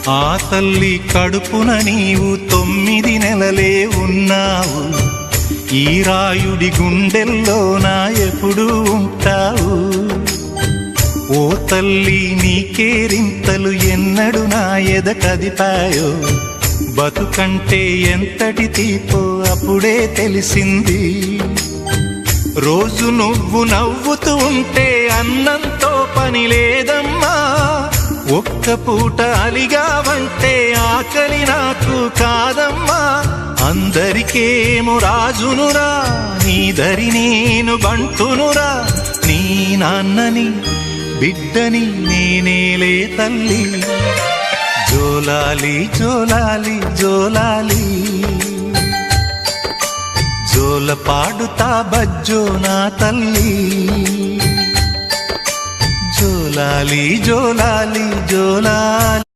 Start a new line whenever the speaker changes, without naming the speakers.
ఆ తల్లి కడుపున నీవు 9 నెలలే ఉన్నావు. ఈ రాయుడి గుండెల్లోన ఎప్పుడు ఉంటావు. ఓ తల్లి నీకేరింతలు ఎన్నడు నా ఎద కదిపాయో. బతుకంటే ఎంతటి తీపో అప్పుడే తెలిసింది. రోజు నువ్వు నవ్వుతూ ఉంటే అన్నంతో పని లేదమ్మా. ఒక్క పూట అలిగావంటే ఆకలి నాకు కాదమ్మా. అందరికేమో రాజునురా, నీ దరి నేను బంటునురా. నీ నాన్నని బిడ్డని నేనేలే తల్లి. జోలాలి జోలాలి జోలాలి, జోల పాడుతా బజ్జో నా తల్లి. జోలాలి జోలాలి జోలాలి.